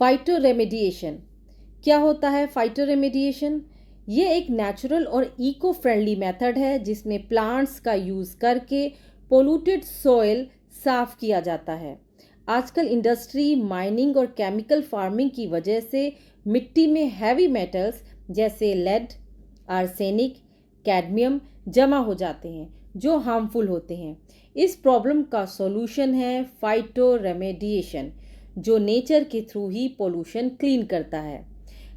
फाइटोरेमेडिएशन। क्या होता है फाइटोरेमेडिएशन? ये एक नेचुरल और इको फ्रेंडली मेथड है जिसमें प्लांट्स का यूज़ करके पोल्यूटेड सॉइल साफ किया जाता है। आजकल इंडस्ट्री, माइनिंग और केमिकल फार्मिंग की वजह से मिट्टी में हैवी मेटल्स जैसे लेड, आर्सेनिक, कैडमियम जमा हो जाते हैं जो हार्मफुल होते हैं। इस प्रॉब्लम का सॉल्यूशन है फाइटोरेमेडिएशन, जो नेचर के थ्रू ही पोल्यूशन क्लीन करता है।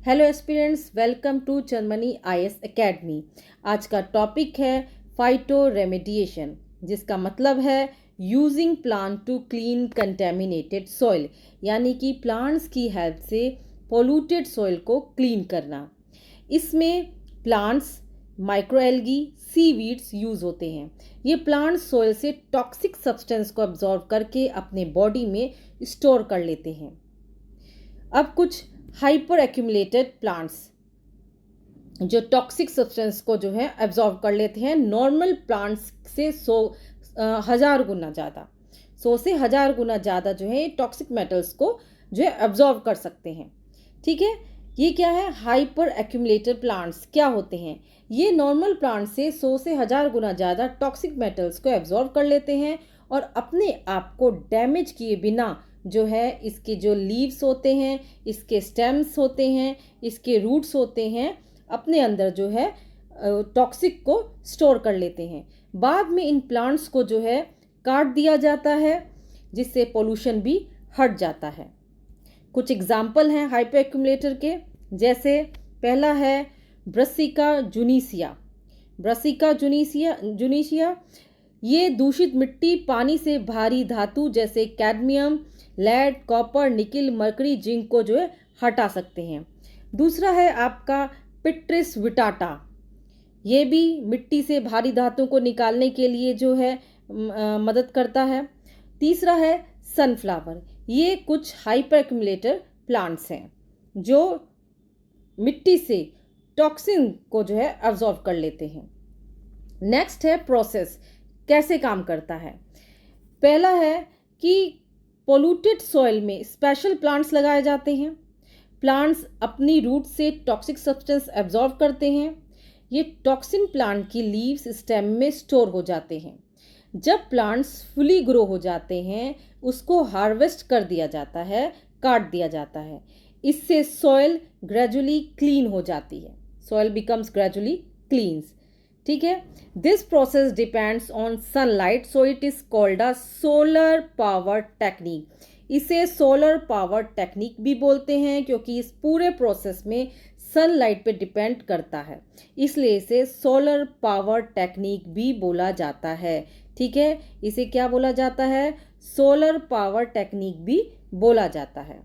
Hello aspirants, welcome to Chandmani IAS academy. आज का टॉपिक है फाइटोरेमेडिएशन, जिसका मतलब है using plant to clean contaminated soil, यानी कि प्लांट्स की हेल्प से पोल्यूटेड सॉइल को क्लीन करना। इसमें प्लांट्स, माइक्रोएल्गी, सीवीड्स यूज़ होते हैं। ये प्लांट सॉइल से टॉक्सिक सब्सटेंस को अब्जॉर्व करके अपने बॉडी में स्टोर कर लेते हैं। अब कुछ हाइपर एक्यूमुलेटेड प्लांट्स जो टॉक्सिक सब्सटेंस को जो है अब्जॉर्व कर लेते हैं नॉर्मल प्लांट्स से 100 गुना ज़्यादा, 100 से 1000 गुना ज़्यादा जो है टॉक्सिक मेटल्स को जो है अब्जॉर्व कर सकते हैं। ठीक है, ये क्या है? हाइपर एक्यूमुलेटेड प्लांट्स क्या होते हैं? ये नॉर्मल प्लांट से 100 से 1000 गुना ज़्यादा टॉक्सिक मेटल्स को एब्जॉर्व कर लेते हैं और अपने आप को डैमेज किए बिना जो है इसके जो लीव्स होते हैं, इसके स्टेम्स होते हैं, इसके रूट्स होते हैं, अपने अंदर जो है टॉक्सिक को स्टोर कर लेते हैं। बाद में इन प्लांट्स को जो है काट दिया जाता है, जिससे पोल्यूशन भी हट जाता है। कुछ एग्जाम्पल हैं हाइपर एक्यूमुलेटर के, जैसे पहला है ब्रासिका जुनीसिया। ब्रासिका जुनीसिया ये दूषित मिट्टी, पानी से भारी धातु जैसे cadmium, lead, copper, nickel, mercury, zinc को जो है हटा सकते हैं। दूसरा है आपका पिट्रिस विटाटा। ये भी मिट्टी से भारी धातुओं को निकालने के लिए जो है मदद करता है। तीसरा है सनफ्लावर। ये कुछ हाइपर एक्यूमुलेटर प्लांट्स हैं जो मिट्टी से टॉक्सिन को जो है अब्जॉर्व कर लेते हैं। नेक्स्ट है प्रोसेस, कैसे काम करता है? पहला है कि पोल्यूटेड सॉइल में स्पेशल प्लांट्स लगाए जाते हैं। प्लांट्स अपनी रूट से टॉक्सिक सब्सटेंस एब्जॉर्व करते हैं। ये टॉक्सिन प्लांट की लीव्स, स्टेम में स्टोर हो जाते हैं। जब प्लांट्स फुली ग्रो हो जाते हैं, उसको हार्वेस्ट कर दिया जाता है, काट दिया जाता है। इससे सॉइल ग्रेजुअली क्लीन हो जाती है। Soil becomes gradually cleans. ठीक है, this process depends on sunlight, so it is called a solar power technique. इसे सोलर पावर टेक्निक भी बोलते हैं क्योंकि इस पूरे प्रोसेस में सनलाइट पे डिपेंड करता है, इसलिए इसे सोलर पावर टेक्निक भी बोला जाता है। ठीक है, इसे क्या बोला जाता है? सोलर पावर टेक्निक भी बोला जाता है।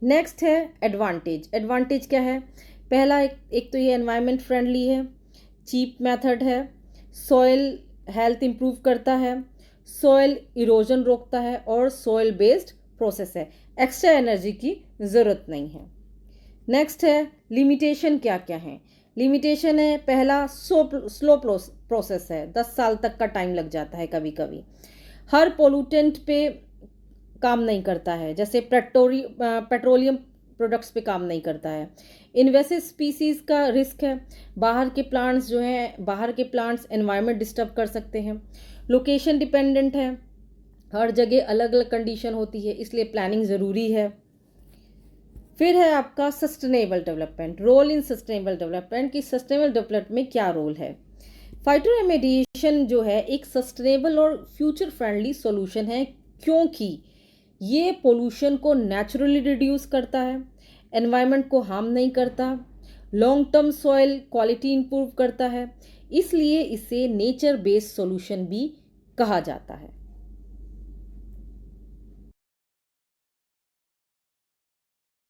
नेक्स्ट है एडवांटेज। एडवांटेज क्या है? पहला एक तो ये एनवायरनमेंट फ्रेंडली है, चीप मेथड है, सॉइल हेल्थ इंप्रूव करता है, सॉइल इरोजन रोकता है और सॉइल बेस्ड प्रोसेस है। एक्स्ट्रा एनर्जी की ज़रूरत नहीं है। नेक्स्ट है लिमिटेशन क्या क्या है? लिमिटेशन है, पहला स्लो प्रोसेस है, 10 साल तक का टाइम लग जाता है कभी कभी। हर पोल्यूटेंट पे काम नहीं करता है, जैसे पेट्रोलियम प्रोडक्ट्स पे काम नहीं करता है। इन्वेसिव स्पीसीज़ का रिस्क है, बाहर के प्लांट्स एनवायरनमेंट डिस्टर्ब कर सकते हैं। लोकेशन डिपेंडेंट है, हर जगह अलग अलग कंडीशन होती है, इसलिए प्लानिंग ज़रूरी है। फिर है आपका sustainable development. Role in sustainable development, कि सस्टेनेबल डेवलपमेंट में क्या रोल है? फाइटोरेमेडिएशन जो है एक सस्टेनेबल और फ्यूचर फ्रेंडली सॉल्यूशन है, क्योंकि ये पोल्यूशन को नेचुरली रिड्यूस करता है, एनवायरनमेंट को हार्म नहीं करता, long term soil quality improve करता है, इसलिए इसे नेचर बेस्ड सॉल्यूशन भी कहा जाता है।